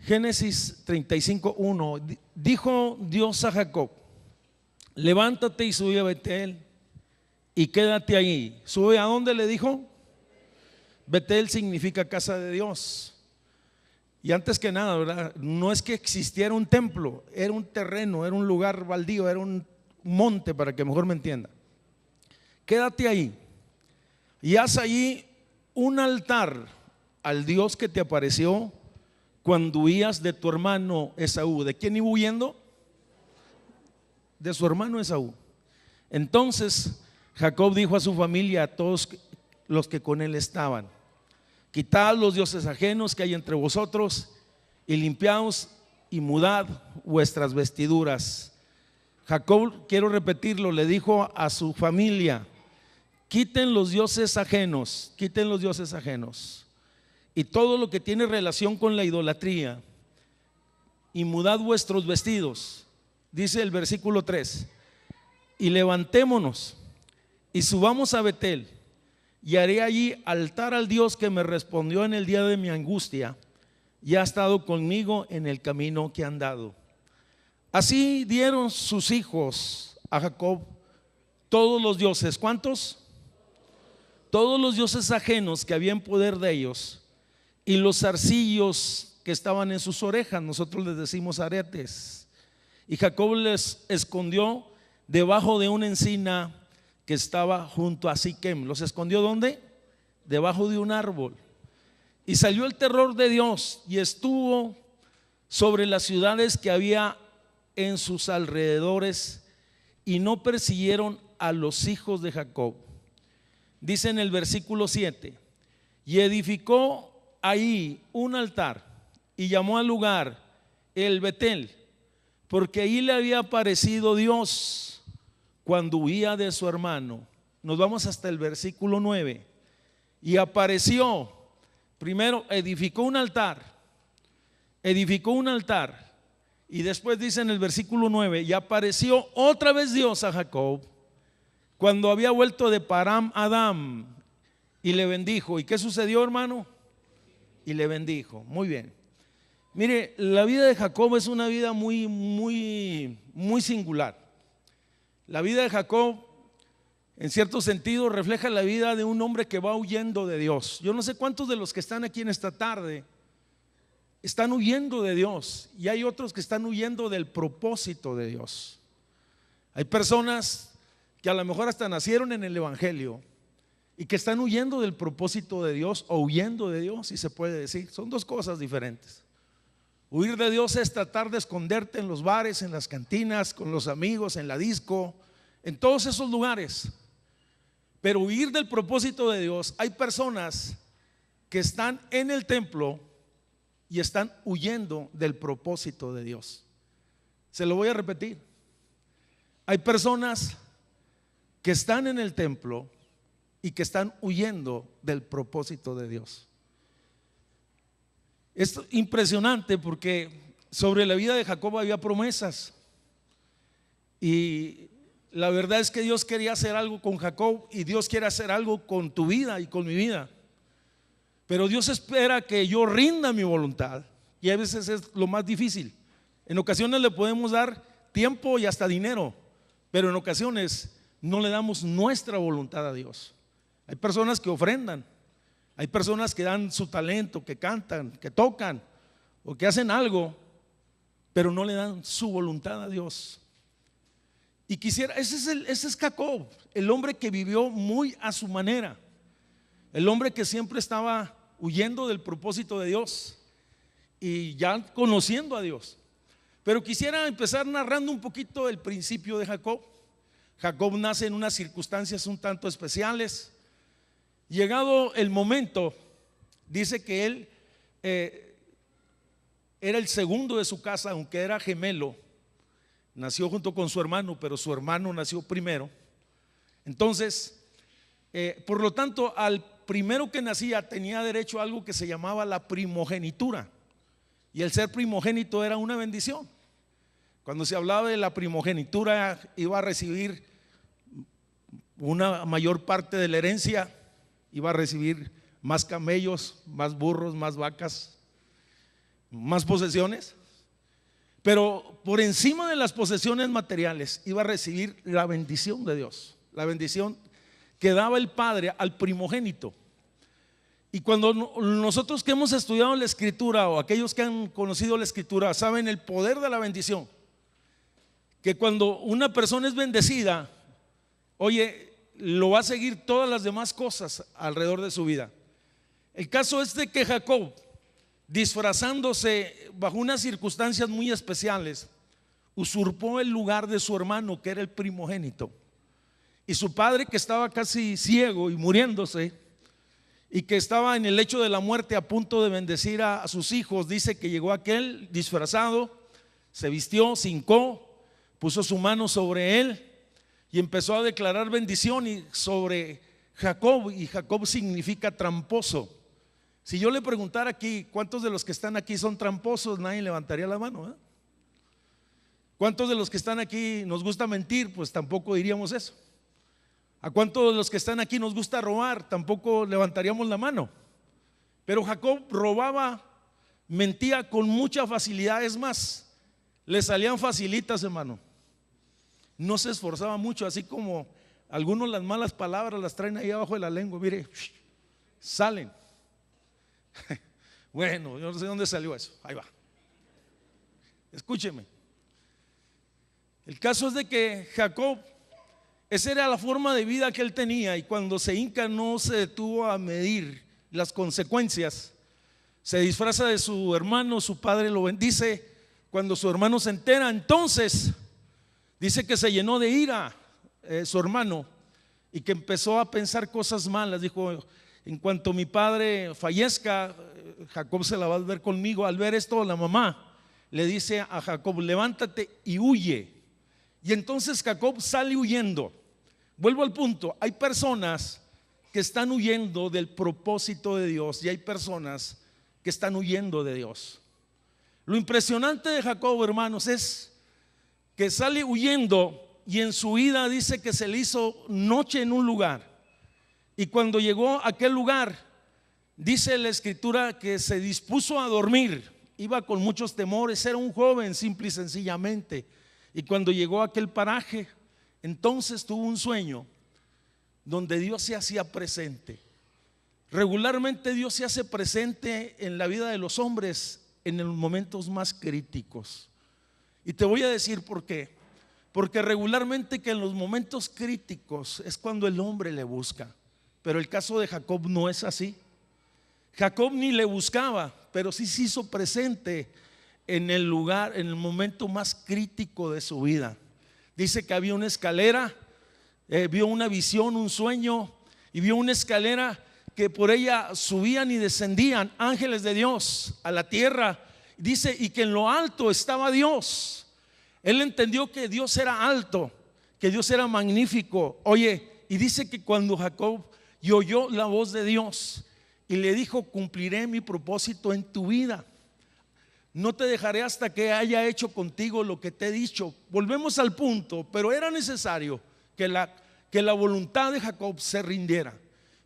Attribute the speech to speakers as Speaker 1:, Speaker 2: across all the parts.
Speaker 1: Génesis 35:1. Dijo Dios a Jacob: levántate y sube a Betel y quédate ahí. ¿Sube a dónde? Le dijo. Betel significa casa de Dios. Y antes que nada, ¿verdad?, no es que existiera un templo, era un terreno, era un lugar baldío, era un monte, para que mejor me entienda. Quédate ahí y haz allí un altar al Dios que te apareció cuando huías de tu hermano Esaú. ¿De quién iba huyendo? De su hermano Esaú. Entonces Jacob dijo a su familia, a todos los que con él estaban: quitad los dioses ajenos que hay entre vosotros y limpiaos y mudad vuestras vestiduras. Jacob, quiero repetirlo, le dijo a su familia: quiten los dioses ajenos, quiten los dioses ajenos y todo lo que tiene relación con la idolatría, y mudad vuestros vestidos. Dice el versículo 3: y levantémonos y subamos a Betel, y haré allí altar al Dios que me respondió en el día de mi angustia y ha estado conmigo en el camino que he andado. Así dieron sus hijos a Jacob todos los dioses. ¿Cuántos? Todos los dioses ajenos que había en poder de ellos, y los zarcillos que estaban en sus orejas, nosotros les decimos aretes. Y Jacob les escondió debajo de una encina que estaba junto a Siquem. ¿Los escondió dónde? Debajo de un árbol. Y salió el terror de Dios y estuvo sobre las ciudades que había en sus alrededores, y no persiguieron a los hijos de Jacob. Dice en el versículo 7: y edificó ahí un altar y llamó al lugar el Betel, porque ahí le había aparecido Dios cuando huía de su hermano. Nos vamos hasta el versículo 9. Y apareció, primero edificó un altar, y después dice en el versículo 9: y apareció otra vez Dios a Jacob cuando había vuelto de Param Adam, y le bendijo. ¿Y qué sucedió, hermano? Y le bendijo. Muy bien. Mire, la vida de Jacob es una vida muy singular. La vida de Jacob, en cierto sentido, refleja la vida de un hombre que va huyendo de Dios. Yo no sé cuántos de los que están aquí en esta tarde están huyendo de Dios, y hay otros que están huyendo del propósito de Dios. Hay personas que a lo mejor hasta nacieron en el evangelio y que están huyendo del propósito de Dios, o huyendo de Dios, si se puede decir. Son dos cosas diferentes. Huir de Dios es tratar de esconderte en los bares, en las cantinas, con los amigos, en la disco, en todos esos lugares. Pero huir del propósito de Dios, hay personas que están en el templo y están huyendo del propósito de Dios. Se lo voy a repetir. Hay personas que están en el templo y que están huyendo del propósito de Dios. Es impresionante porque sobre la vida de Jacob había promesas, y la verdad es que Dios quería hacer algo con Jacob, y Dios quiere hacer algo con tu vida y con mi vida. Pero Dios espera que yo rinda mi voluntad, y a veces es lo más difícil. En ocasiones le podemos dar tiempo y hasta dinero, pero en ocasiones no le damos nuestra voluntad a Dios. Hay personas que ofrendan, hay personas que dan su talento, que cantan, que tocan o que hacen algo, pero no le dan su voluntad a Dios. Y quisiera, ese es Jacob, el hombre que vivió muy a su manera, el hombre que siempre estaba huyendo del propósito de Dios y ya conociendo a Dios. Pero quisiera empezar narrando un poquito el principio de Jacob. Jacob nace en unas circunstancias un tanto especiales. Llegado el momento, dice que él era el segundo de su casa, aunque era gemelo. Nació junto con su hermano, pero su hermano nació primero. Entonces, por lo tanto, al primero que nacía tenía derecho a algo que se llamaba la primogenitura, y el ser primogénito era una bendición. Cuando se hablaba de la primogenitura, iba a recibir una mayor parte de la herencia, iba a recibir más camellos, más burros, más vacas. más posesiones, pero por encima de las posesiones materiales iba a recibir la bendición de Dios, la bendición que daba el Padre al primogénito. Y cuando nosotros que hemos estudiado la Escritura, o aquellos que han conocido la Escritura, saben el poder de la bendición, que cuando una persona es bendecida, oye, lo va a seguir todas las demás cosas alrededor de su vida. El caso es de que Jacob, disfrazándose bajo unas circunstancias muy especiales, usurpó el lugar de su hermano, que era el primogénito. Y su padre, que estaba casi ciego y muriéndose, y que estaba en el lecho de la muerte a punto de bendecir a sus hijos, dice que llegó aquel disfrazado, se vistió, se hincó, puso su mano sobre él y empezó a declarar bendición sobre Jacob. Y Jacob significa tramposo. Si yo le preguntara aquí, ¿cuántos de los que están aquí son tramposos? Nadie levantaría la mano, ¿eh? ¿Cuántos de los que están aquí nos gusta mentir? Pues tampoco diríamos eso. ¿A cuántos de los que están aquí nos gusta robar? Tampoco levantaríamos la mano. Pero Jacob robaba, mentía con mucha facilidad. Es más, le salían facilitas, hermano. No se esforzaba mucho, así como algunos las malas palabras las traen ahí abajo de la lengua. Mire, salen. Bueno, yo no sé dónde salió eso. Ahí va. Escúcheme. El caso es de que Jacob, esa era la forma de vida que él tenía, y cuando se hinca no se detuvo a medir las consecuencias. Se disfraza de su hermano, su padre lo bendice. Cuando su hermano se entera, entonces dice que se llenó de ira su hermano, y que empezó a pensar cosas malas. Dijo: en cuanto mi padre fallezca, Jacob se la va a ver conmigo. Al ver esto, la mamá le dice a Jacob: levántate y huye. Y entonces Jacob sale huyendo. Vuelvo al punto, hay personas que están huyendo del propósito de Dios, y hay personas que están huyendo de Dios. Lo impresionante de Jacob, hermanos, es que sale huyendo, y en su ida dice que se le hizo noche en un lugar. Y cuando llegó a aquel lugar, dice la Escritura que se dispuso a dormir. Iba con muchos temores, era un joven simple y sencillamente. Y cuando llegó a aquel paraje, entonces tuvo un sueño donde Dios se hacía presente. Regularmente Dios se hace presente en la vida de los hombres en los momentos más críticos. Y te voy a decir por qué. Porque regularmente que en los momentos críticos es cuando el hombre le busca. Pero el caso de Jacob no es así. Jacob ni le buscaba, pero sí se hizo presente en el lugar, en el momento más crítico de su vida. Dice que había una escalera, vio una visión, un sueño, y vio una escalera que por ella subían y descendían ángeles de Dios a la tierra. Dice, y que en lo alto estaba Dios. Él entendió que Dios era alto, que Dios era magnífico. Oye, y dice que cuando Jacob y oyó la voz de Dios y le dijo: cumpliré mi propósito en tu vida, no te dejaré hasta que haya hecho contigo lo que te he dicho. Volvemos al punto, pero era necesario que la voluntad de Jacob se rindiera.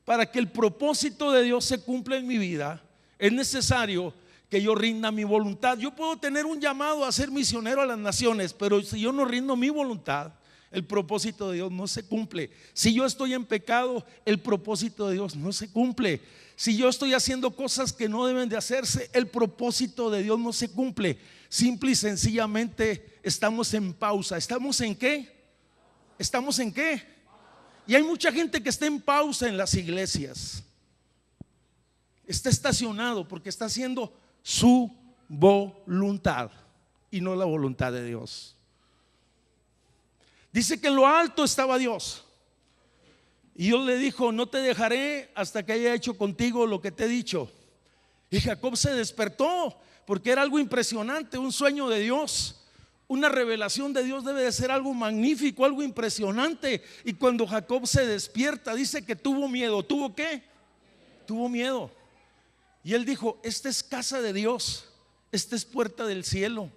Speaker 1: Para que el propósito de Dios se cumpla en mi vida, es necesario que yo rinda mi voluntad. Yo puedo tener un llamado a ser misionero a las naciones, pero si yo no rindo mi voluntad, el propósito de Dios no se cumple. Si yo estoy en pecado, el propósito de Dios no se cumple. Si yo estoy haciendo cosas que no deben de hacerse, el propósito de Dios no se cumple. Simple y sencillamente estamos en pausa. ¿Estamos en qué? ¿Estamos en qué? Y hay mucha gente que está en pausa en las iglesias. Está estacionado porque está haciendo su voluntad y no la voluntad de Dios. Dice que en lo alto estaba Dios, y Dios le dijo: no te dejaré hasta que haya hecho contigo lo que te he dicho. Y Jacob se despertó, porque era algo impresionante, un sueño de Dios. Una revelación de Dios debe de ser algo magnífico, algo impresionante. Y cuando Jacob se despierta, dice que tuvo miedo. ¿Tuvo qué? Tuvo miedo. Y él dijo: esta es casa de Dios, esta es puerta del cielo.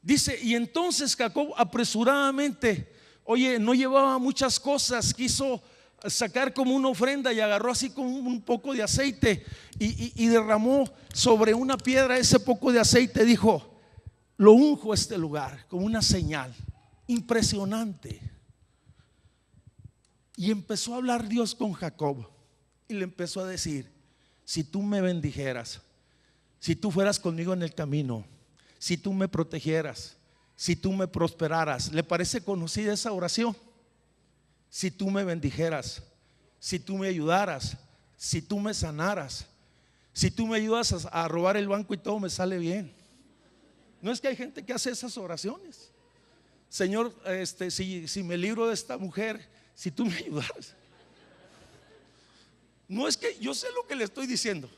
Speaker 1: Dice, y entonces Jacob apresuradamente, oye, no llevaba muchas cosas, quiso sacar como una ofrenda y agarró así como un poco de aceite y derramó sobre una piedra ese poco de aceite. Dijo: lo unjo este lugar como una señal. Impresionante. Y empezó a hablar Dios con Jacob y le empezó a decir: si tú me bendijeras, si tú fueras conmigo en el camino, si tú me protegieras, si tú me prosperaras. ¿Le parece conocida esa oración? Si tú me bendijeras, si tú me ayudaras, si tú me sanaras, si tú me ayudas a robar el banco y todo me sale bien. ¿No es que hay gente que hace esas oraciones? Señor, si me libro de esta mujer, si tú me ayudaras. No es que yo sé lo que le estoy diciendo.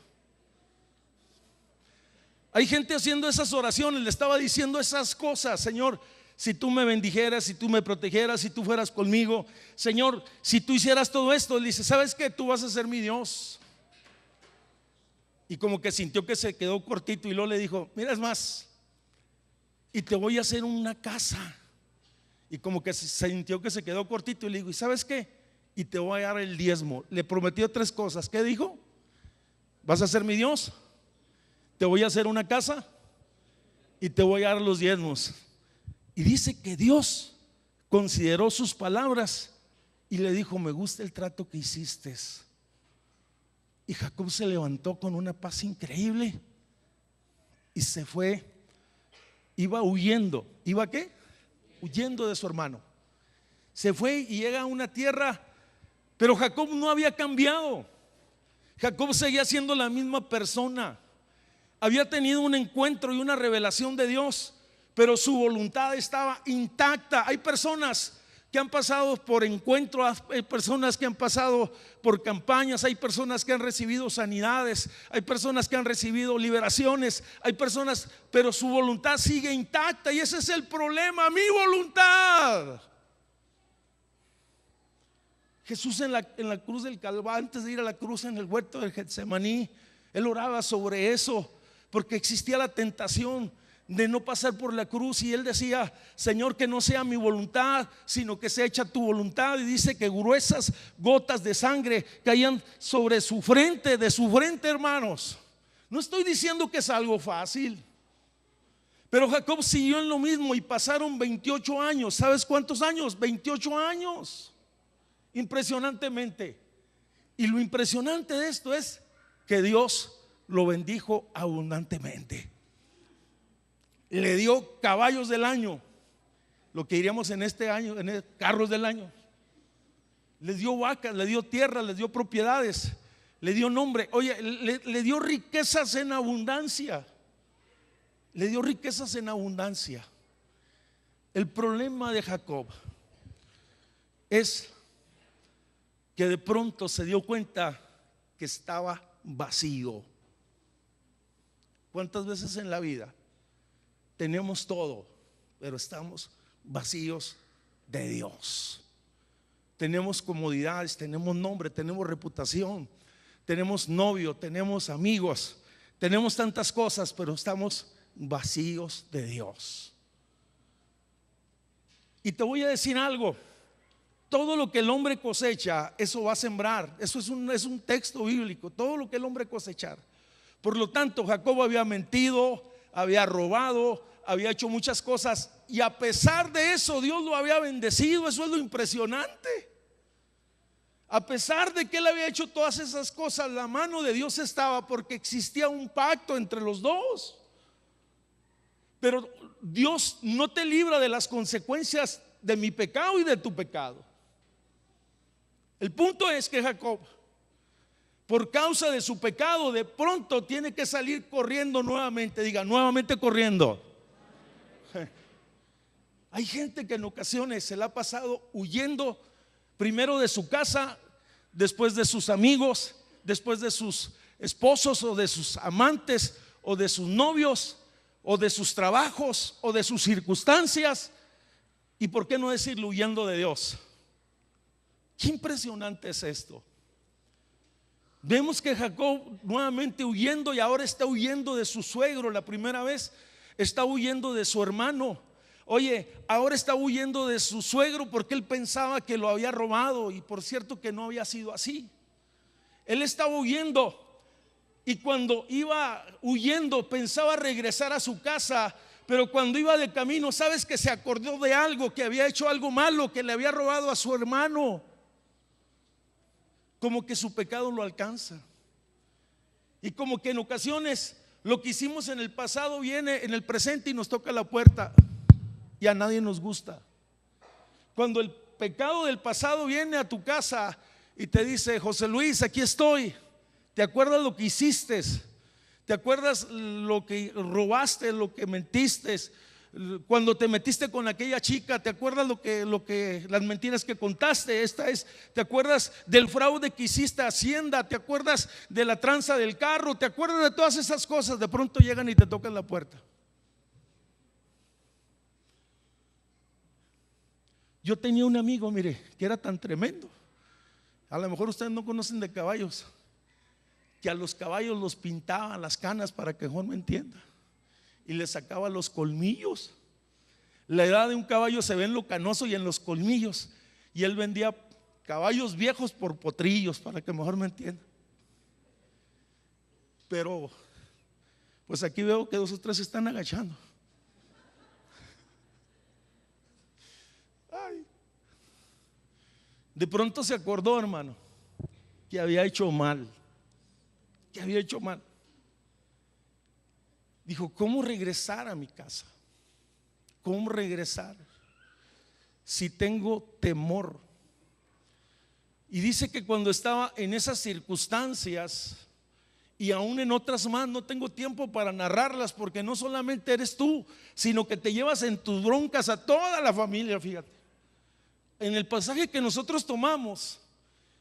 Speaker 1: Hay gente haciendo esas oraciones. Le estaba diciendo esas cosas: Señor, si tú me bendijeras, si tú me protegieras, si tú fueras conmigo, Señor, si tú hicieras todo esto. Él dice: ¿sabes qué? Tú vas a ser mi Dios. Y como que sintió que se quedó cortito, y luego le dijo: mira, es más, y te voy a hacer una casa. Y como que se sintió que se quedó cortito, y le dijo: ¿y sabes qué? Y te voy a dar el diezmo. Le prometió 3 cosas. ¿Qué dijo? Vas a ser mi Dios, te voy a hacer una casa y te voy a dar los diezmos. Y dice que Dios consideró sus palabras y le dijo: me gusta el trato que hiciste. Y Jacob se levantó con una paz increíble y se fue. Iba huyendo. ¿Iba qué? Huyendo de su hermano. Se fue y llega a una tierra, pero Jacob no había cambiado. Jacob seguía siendo la misma persona. Había tenido un encuentro y una revelación de Dios, pero su voluntad estaba intacta. Hay personas que han pasado por encuentros, hay personas que han pasado por campañas, hay personas que han recibido sanidades, hay personas que han recibido liberaciones, hay personas, pero su voluntad sigue intacta. Y ese es el problema: mi voluntad. Jesús en la cruz del Calvario, antes de ir a la cruz en el huerto del Getsemaní, él oraba sobre eso, porque existía la tentación de no pasar por la cruz, y él decía: Señor, que no sea mi voluntad, sino que sea hecha tu voluntad. Y dice que gruesas gotas de sangre caían sobre su frente, de su frente, hermanos. No estoy diciendo que es algo fácil, pero Jacob siguió en lo mismo y pasaron 28 años. ¿Sabes cuántos años? 28 años. Impresionantemente. Y lo impresionante de esto es que Dios lo bendijo abundantemente. Le dio caballos del año, lo que diríamos en este año, carros del año. Les dio vacas, le dio tierra, les dio propiedades, le dio nombre. Oye, le dio riquezas en abundancia. Le dio riquezas en abundancia. El problema de Jacob es que de pronto se dio cuenta que estaba vacío. ¿Cuántas veces en la vida tenemos todo, pero estamos vacíos de Dios? Tenemos comodidades, tenemos nombre, tenemos reputación, tenemos novio, tenemos amigos, tenemos tantas cosas, pero estamos vacíos de Dios. Y te voy a decir algo: todo lo que el hombre cosecha, eso va a sembrar. Eso es un texto bíblico. Todo lo que el hombre cosechar. Por lo tanto, Jacob había mentido, había robado, había hecho muchas cosas, y a pesar de eso Dios lo había bendecido. Eso es lo impresionante. A pesar de que él había hecho todas esas cosas, la mano de Dios estaba, porque existía un pacto entre los dos. Pero Dios no te libra de las consecuencias de mi pecado y de tu pecado. El punto es que Jacob, por causa de su pecado, de pronto tiene que salir corriendo nuevamente. Diga: nuevamente corriendo. Hay gente que en ocasiones se la ha pasado huyendo, primero de su casa, después de sus amigos, después de sus esposos o de sus amantes o de sus novios o de sus trabajos o de sus circunstancias, y por qué no decirlo, huyendo de Dios. Qué impresionante es esto. Vemos que Jacob nuevamente huyendo, y ahora está huyendo de su suegro. La primera vez está huyendo de su hermano. Oye, ahora está huyendo de su suegro porque él pensaba que lo había robado, y por cierto que no había sido así. Él estaba huyendo, y cuando iba huyendo pensaba regresar a su casa, pero cuando iba de camino, sabes que se acordó de algo, que había hecho algo malo, que le había robado a su hermano. Como que su pecado lo alcanza, y como que en ocasiones lo que hicimos en el pasado viene en el presente y nos toca la puerta, y a nadie nos gusta. Cuando el pecado del pasado viene a tu casa y te dice: José Luis, aquí estoy. ¿Te acuerdas lo que hiciste? ¿Te acuerdas lo que robaste, lo que mentiste? Cuando te metiste con aquella chica, ¿te acuerdas las mentiras que contaste? ¿Te acuerdas del fraude que hiciste a Hacienda? ¿Te acuerdas de la tranza del carro? ¿Te acuerdas de todas esas cosas? De pronto llegan y te tocan la puerta. Yo tenía un amigo, mire, que era tan tremendo. A lo mejor ustedes no conocen de caballos, que a los caballos los pintaban las canas, para que mejor me entienda, y les sacaba los colmillos. La edad de un caballo se ve en lo canoso y en los colmillos, y él vendía caballos viejos por potrillos, para que mejor me entienda. Pero pues aquí veo que 2 o 3 se están agachando. Ay. De pronto se acordó, hermano, que había hecho mal, Dijo: ¿cómo regresar a mi casa? ¿Cómo regresar si tengo temor? Y dice que cuando estaba en esas circunstancias, y aún en otras más, no tengo tiempo para narrarlas, porque no solamente eres tú, sino que te llevas en tus broncas a toda la familia. Fíjate, en el pasaje que nosotros tomamos,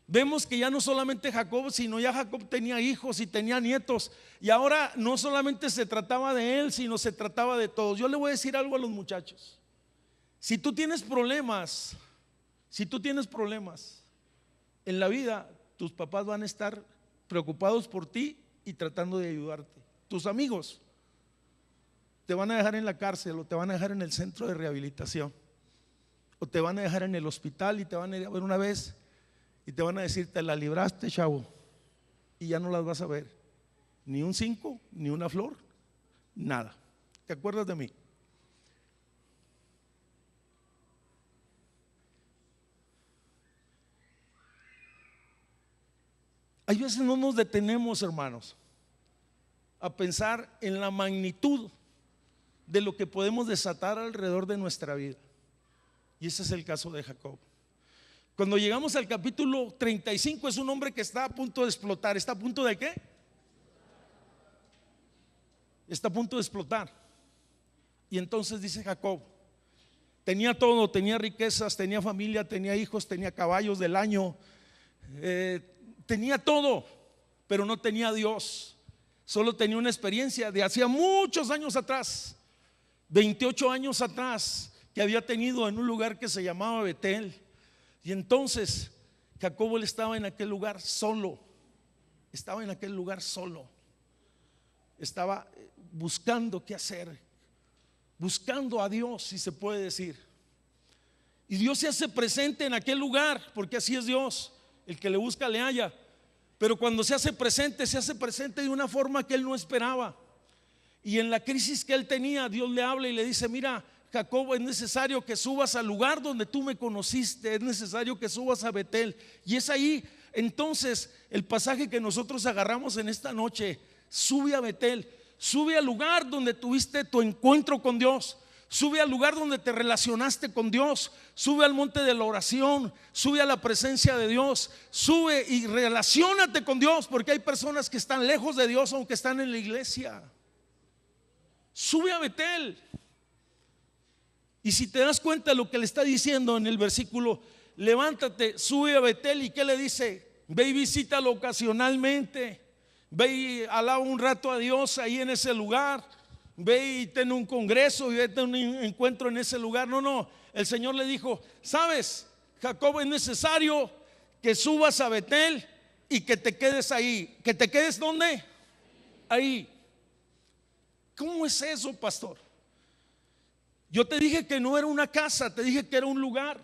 Speaker 1: vemos que ya no solamente Jacob, sino ya Jacob tenía hijos y tenía nietos, y ahora no solamente se trataba de él, sino se trataba de todos. Yo le voy a decir algo a los muchachos: si tú tienes problemas en la vida, tus papás van a estar preocupados por ti y tratando de ayudarte. Tus amigos te van a dejar en la cárcel, o te van a dejar en el centro de rehabilitación, o te van a dejar en el hospital, y te van a ir a ver una vez y te van a decir: te la libraste, chavo, y ya no las vas a ver, ni un 5, ni una flor, nada. ¿Te acuerdas de mí? Hay veces no nos detenemos, hermanos, a pensar en la magnitud de lo que podemos desatar alrededor de nuestra vida. Y ese es el caso de Jacob. Cuando llegamos al capítulo 35, es un hombre que está a punto de explotar. ¿Está a punto de qué? Está a punto de explotar. Y entonces dice Jacob: tenía todo, tenía riquezas, tenía familia, tenía hijos, tenía caballos del año, tenía todo, pero no tenía a Dios. Solo tenía una experiencia de hacía muchos años atrás, 28 años atrás, que había tenido en un lugar que se llamaba Betel. Y entonces Jacob, él estaba en aquel lugar solo. Estaba buscando qué hacer, buscando a Dios, si se puede decir. Y Dios se hace presente en aquel lugar, porque así es Dios: el que le busca le halla. Pero cuando se hace presente de una forma que él no esperaba. Y en la crisis que él tenía, Dios le habla y le dice: mira, Jacob, es necesario que subas al lugar donde tú me conociste, es necesario que subas a Betel. Y es ahí entonces el pasaje que nosotros agarramos en esta noche: sube a Betel, sube al lugar donde tuviste tu encuentro con Dios, sube al lugar donde te relacionaste con Dios, sube al monte de la oración, sube a la presencia de Dios, sube y relaciónate con Dios, porque hay personas que están lejos de Dios aunque están en la iglesia. Sube a Betel. Y si te das cuenta de lo que le está diciendo en el versículo: levántate, sube a Betel. ¿Y qué le dice? Ve y visítalo ocasionalmente, ve y alaba un rato a Dios ahí en ese lugar, ve y ten un congreso y vete a un encuentro en ese lugar. No, el Señor le dijo: sabes, Jacob, es necesario que subas a Betel y que te quedes ahí. ¿Que te quedes dónde? Ahí. ¿Cómo es eso, pastor? Yo te dije que no era una casa, te dije que era un lugar.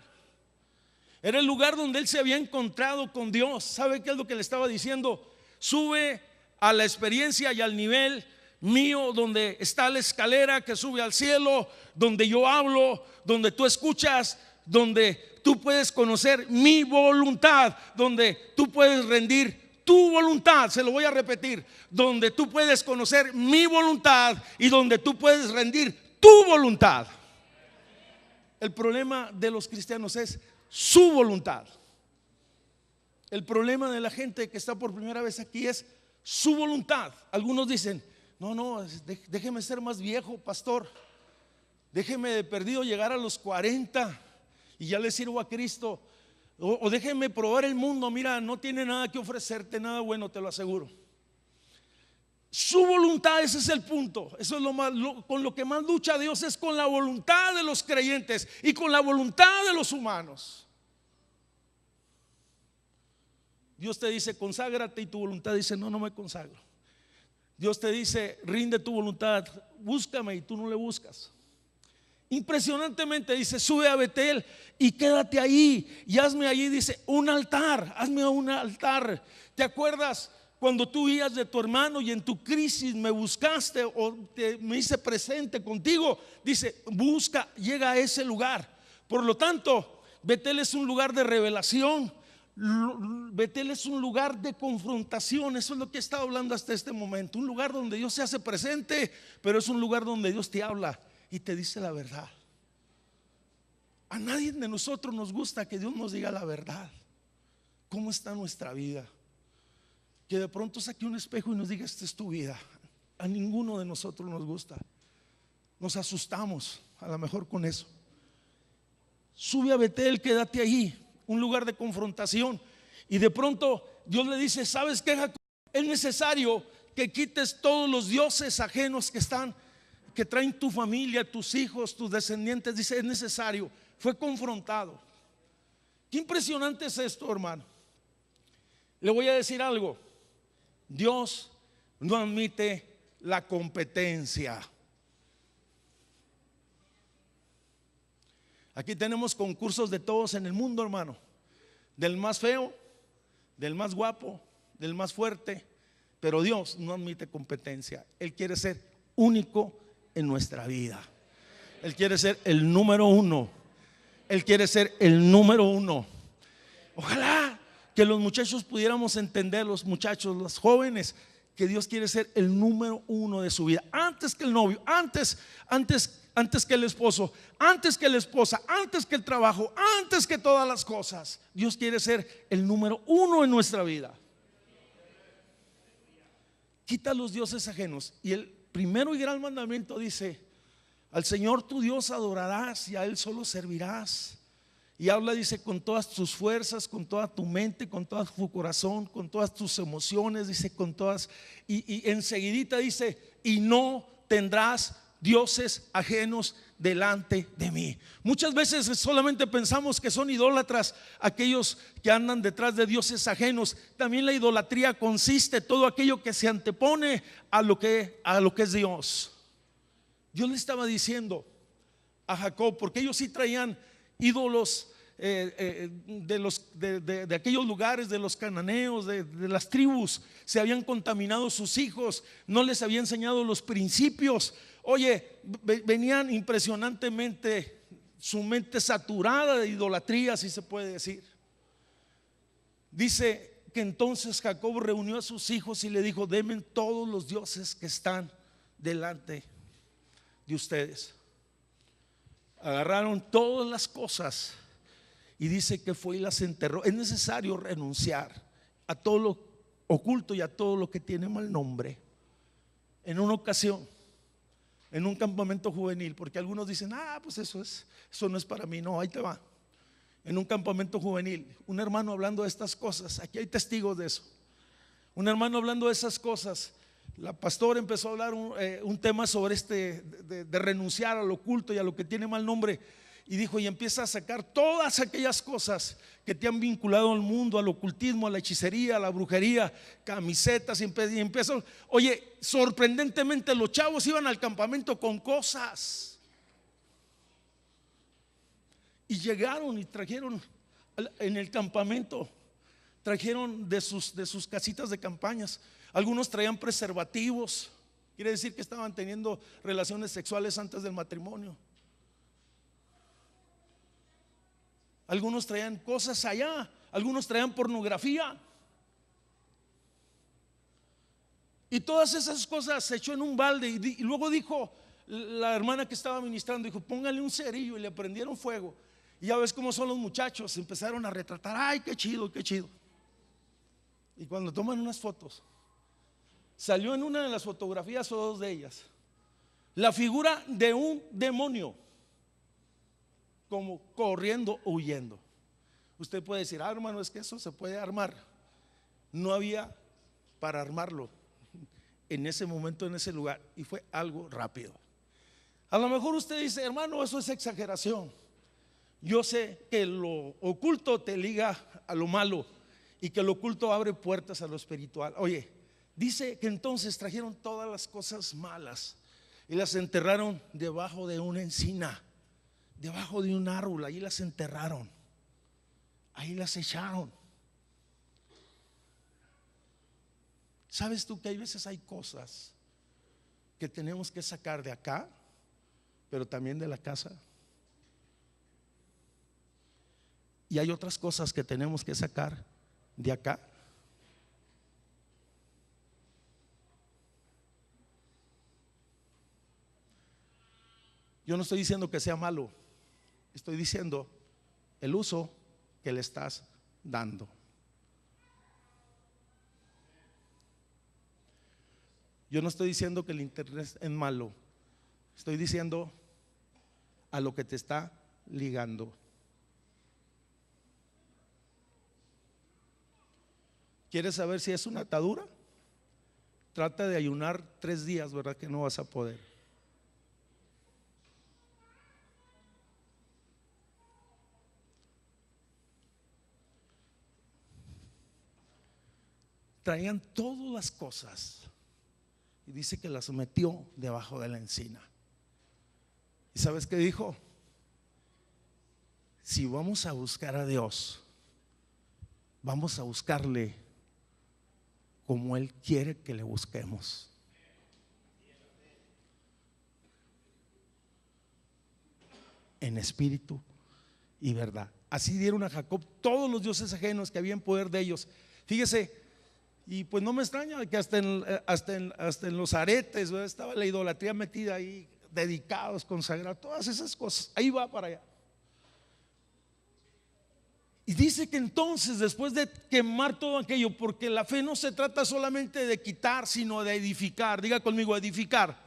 Speaker 1: Era el lugar donde él se había encontrado con Dios. ¿Sabe qué es lo que le estaba diciendo? Sube a la experiencia y al nivel mío, donde está la escalera que sube al cielo, donde yo hablo, donde tú escuchas, donde tú puedes conocer mi voluntad, donde tú puedes rendir tu voluntad. Se lo voy a repetir: donde tú puedes conocer mi voluntad y donde tú puedes rendir tu voluntad. El problema de los cristianos es su voluntad. El problema de la gente que está por primera vez aquí es su voluntad. Algunos dicen: no, déjeme ser más viejo, pastor. Déjeme de perdido llegar a los 40 y ya le sirvo a Cristo. O déjeme probar el mundo. Mira, no tiene nada que ofrecerte, nada bueno, te lo aseguro. Su voluntad, ese es el punto. Eso es con lo que más lucha Dios, es con la voluntad de los creyentes y con la voluntad de los humanos. Dios te dice: conságrate, y tu voluntad dice: no me consagro. Dios te dice: rinde tu voluntad, búscame, y tú no le buscas. Impresionantemente dice: sube a Betel y quédate ahí y hazme allí, dice, un altar. Hazme un altar. ¿Te acuerdas cuando tú ibas de tu hermano y en tu crisis me buscaste o me hice presente contigo? Dice: busca, llega a ese lugar. Por lo tanto, Betel es un lugar de revelación. Betel es un lugar de confrontación. Eso es lo que he estado hablando hasta este momento. Un lugar donde Dios se hace presente, pero es un lugar donde Dios te habla y te dice la verdad. A nadie de nosotros nos gusta que Dios nos diga la verdad. ¿Cómo está nuestra vida? Que de pronto saque un espejo y nos diga: esta es tu vida. A ninguno de nosotros nos gusta. Nos asustamos a lo mejor con eso. Sube a Betel, quédate ahí. Un lugar de confrontación. Y de pronto Dios le dice: ¿sabes qué, Jacob? Es necesario que quites todos los dioses ajenos que traen tu familia, tus hijos, tus descendientes. Dice: es necesario. Fue confrontado. Qué impresionante es esto, hermano. Le voy a decir algo: Dios no admite la competencia. Aquí tenemos concursos de todos en el mundo, hermano. Del más feo, del más guapo, del más fuerte. Pero Dios no admite competencia. Él quiere ser único en nuestra vida. Él quiere ser el número uno. Él quiere ser el número uno. Ojalá que los muchachos pudiéramos entender, los muchachos, los jóvenes, que Dios quiere ser el número uno de su vida. Antes que el novio, antes que el esposo, antes que la esposa, antes que el trabajo, antes que todas las cosas. Dios quiere ser el número uno en nuestra vida. Quita los dioses ajenos. Y el primero y gran mandamiento dice: al Señor tu Dios adorarás y a Él solo servirás. Y habla, dice, con todas tus fuerzas, con toda tu mente, con todo tu corazón, con todas tus emociones, dice, con todas. Y enseguidita dice: y no tendrás dioses ajenos delante de mí. Muchas veces solamente pensamos que son idólatras aquellos que andan detrás de dioses ajenos. También la idolatría consiste en todo aquello que se antepone a lo que es Dios. Dios le estaba diciendo a Jacob, porque ellos sí traían ídolos de aquellos lugares, de los cananeos, de las tribus. Se habían contaminado sus hijos, no les había enseñado los principios. Oye, venían impresionantemente, su mente saturada de idolatría, si se puede decir. Dice que entonces Jacob reunió a sus hijos y le dijo: denme todos los dioses que están delante de ustedes. Agarraron todas las cosas y dice que fue y las enterró. Es necesario renunciar a todo lo oculto y a todo lo que tiene mal nombre. En una ocasión, en un campamento juvenil, porque algunos dicen: pues eso no es para mí. No, ahí te va. En un campamento juvenil, un hermano hablando de estas cosas, aquí hay testigos de eso. Un hermano hablando de esas cosas, la pastora empezó a hablar un tema sobre de renunciar a lo oculto y a lo que tiene mal nombre. Y dijo: y empieza a sacar todas aquellas cosas que te han vinculado al mundo, al ocultismo, a la hechicería, a la brujería, camisetas, y empieza. Oye, sorprendentemente los chavos iban al campamento con cosas. Y llegaron y trajeron en el campamento, trajeron de sus casitas de campañas. Algunos traían preservativos, quiere decir que estaban teniendo relaciones sexuales antes del matrimonio. Algunos traían cosas allá, algunos traían pornografía. Y todas esas cosas se echó en un balde. Y luego dijo la hermana que estaba ministrando, dijo: póngale un cerillo. Y le prendieron fuego. Y ya ves cómo son los muchachos, empezaron a retratar. Ay, qué chido, qué chido. Y cuando toman unas fotos, salió en una de las fotografías, o dos de ellas, la figura de un demonio, como corriendo, huyendo. Usted puede decir: ah, hermano, es que eso se puede armar. No había para armarlo en ese momento, en ese lugar, y fue algo rápido. A lo mejor usted dice: hermano, eso es exageración. Yo sé que lo oculto te liga a lo malo y que lo oculto abre puertas a lo espiritual. Oye, dice que entonces trajeron todas las cosas malas y las enterraron debajo de una encina, debajo de un árbol. Ahí las enterraron, ahí las echaron. ¿Sabes tú que hay veces hay cosas que tenemos que sacar de acá, pero también de la casa? Y hay otras cosas que tenemos que sacar de acá. Yo no estoy diciendo que sea malo, estoy diciendo el uso que le estás dando. Yo no estoy diciendo que el internet es malo, estoy diciendo a lo que te está ligando. ¿Quieres saber si es una atadura? Trata de ayunar 3 días, ¿verdad que no vas a poder? Traían todas las cosas y dice que las metió debajo de la encina. ¿Y sabes qué dijo? Si vamos a buscar a Dios, vamos a buscarle como Él quiere que le busquemos. En espíritu y verdad. Así dieron a Jacob todos los dioses ajenos que había en poder de ellos. Fíjese, y pues no me extraña que hasta en los aretes, ¿verdad?, estaba la idolatría metida ahí, dedicados, consagrados, todas esas cosas. Ahí va para allá. Y dice que entonces, después de quemar todo aquello, porque la fe no se trata solamente de quitar, sino de edificar. Diga conmigo: edificar.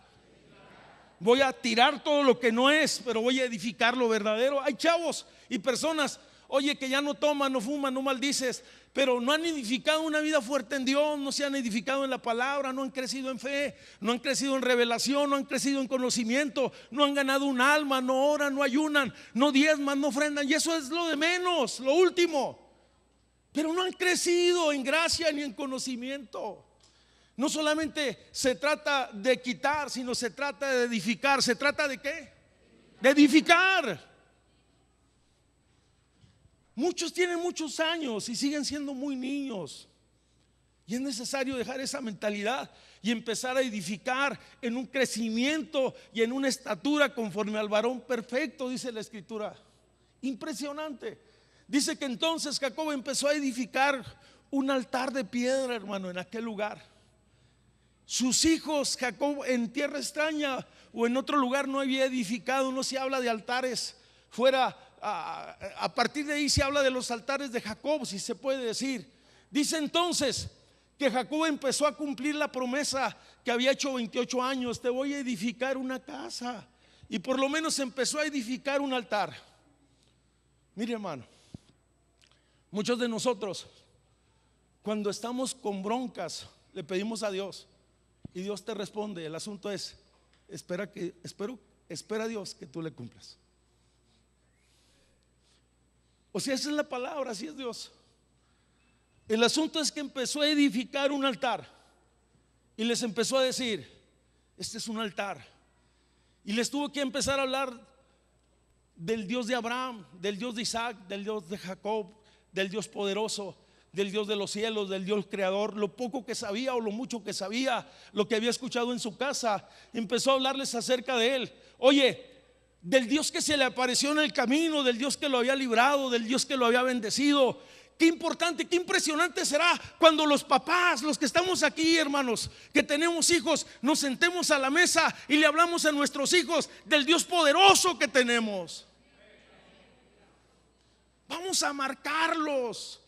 Speaker 1: Voy a tirar todo lo que no es, pero voy a edificar lo verdadero. Hay chavos y personas, oye, que ya no toman, no fuman, no maldices, pero no han edificado una vida fuerte en Dios, no se han edificado en la palabra, no han crecido en fe, no han crecido en revelación, no han crecido en conocimiento, no han ganado un alma, no oran, no ayunan, no diezman, no ofrendan, y eso es lo de menos, lo último. Pero no han crecido en gracia ni en conocimiento. No solamente se trata de quitar, sino se trata de edificar. ¿Se trata de qué? De edificar. Muchos tienen muchos años y siguen siendo muy niños. Y es necesario dejar esa mentalidad y empezar a edificar en un crecimiento y en una estatura conforme al varón perfecto, dice la Escritura. Impresionante. Dice que entonces Jacob empezó a edificar un altar de piedra, hermano, en aquel lugar. Sus hijos, Jacob, en tierra extraña o en otro lugar no había edificado. No se habla de altares fuera. A partir de ahí se habla de los altares de Jacob, si se puede decir. Dice entonces que Jacob empezó a cumplir la promesa que había hecho 28 años: te voy a edificar una casa. Y por lo menos empezó a edificar un altar. Mire, hermano, muchos de nosotros, cuando estamos con broncas, le pedimos a Dios y Dios te responde. El asunto es: espera a Dios que tú le cumplas. O sea, esa es la palabra, así es Dios. El asunto es que empezó a edificar un altar y les empezó a decir: este es un altar. Y les tuvo que empezar a hablar del Dios de Abraham, del Dios de Isaac, del Dios de Jacob, del Dios poderoso, del Dios de los cielos, del Dios creador. Lo poco que sabía o lo mucho que sabía, lo que había escuchado en su casa, empezó a hablarles acerca de él. Oye, del Dios que se le apareció en el camino, del Dios que lo había librado, del Dios que lo había bendecido. Qué importante, qué impresionante será cuando los papás, los que estamos aquí, hermanos, que tenemos hijos, nos sentemos a la mesa y le hablamos a nuestros hijos del Dios poderoso que tenemos. Vamos a marcarlos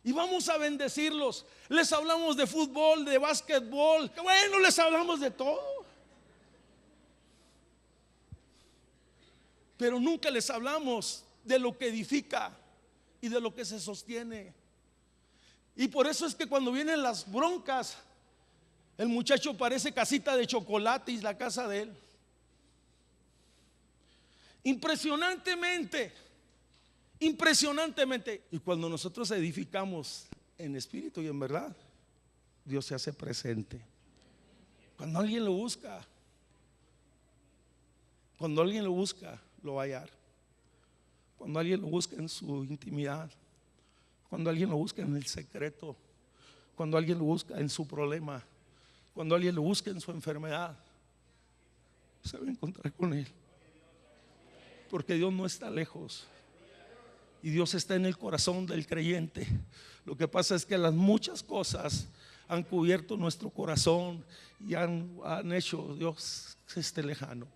Speaker 1: y vamos a bendecirlos. Les hablamos de fútbol, de básquetbol, bueno, les hablamos de todo, pero nunca les hablamos de lo que edifica y de lo que se sostiene. Y por eso es que cuando vienen las broncas, el muchacho parece casita de chocolate y la casa de él. Impresionantemente. Y cuando nosotros edificamos en espíritu y en verdad, Dios se hace presente. Cuando alguien lo busca, lo va a hallar. Cuando alguien lo busca en su intimidad, cuando alguien lo busca en el secreto, cuando alguien lo busca en su problema, cuando alguien lo busca en su enfermedad, se va a encontrar con él. Porque Dios no está lejos y Dios está en el corazón del creyente. Lo que pasa es que las muchas cosas han cubierto nuestro corazón y han hecho Dios esté lejano.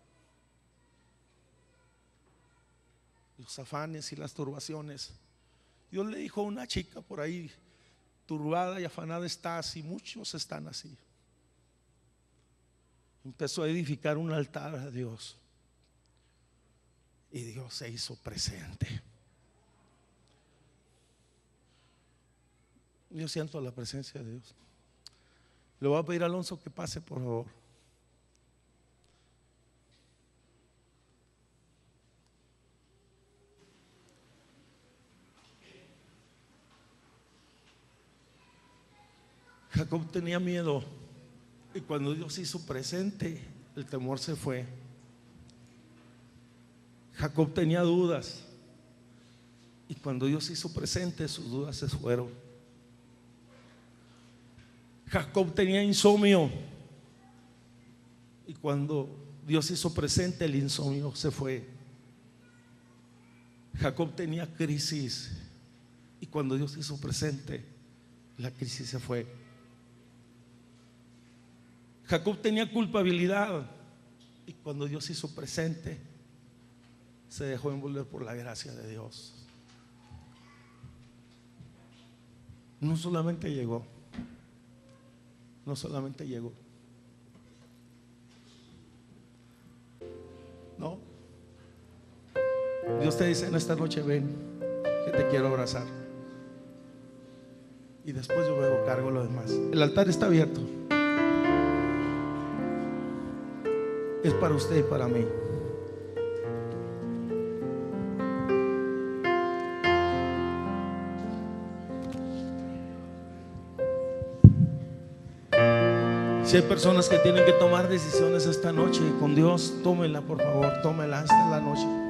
Speaker 1: Los afanes y las turbaciones. Dios le dijo a una chica por ahí: turbada y afanada estás, y muchos están así. Empezó a edificar un altar a Dios y Dios se hizo presente. Yo siento la presencia de Dios. Le voy a pedir a Alonso que pase, por favor. Jacob tenía miedo y cuando Dios se hizo presente, el temor se fue. Jacob tenía dudas y cuando Dios se hizo presente, sus dudas se fueron. Jacob tenía insomnio y cuando Dios se hizo presente, el insomnio se fue. Jacob tenía crisis y cuando Dios se hizo presente, la crisis se fue. Jacob tenía culpabilidad y cuando Dios se hizo presente, se dejó envolver por la gracia de Dios. No solamente llegó, no. Dios te dice en esta noche: ven, que te quiero abrazar. Y después yo luego cargo lo demás. El altar está abierto. Es para usted y para mí. Si hay personas que tienen que tomar decisiones esta noche con Dios, tómela, por favor, tómela. Esta es la noche.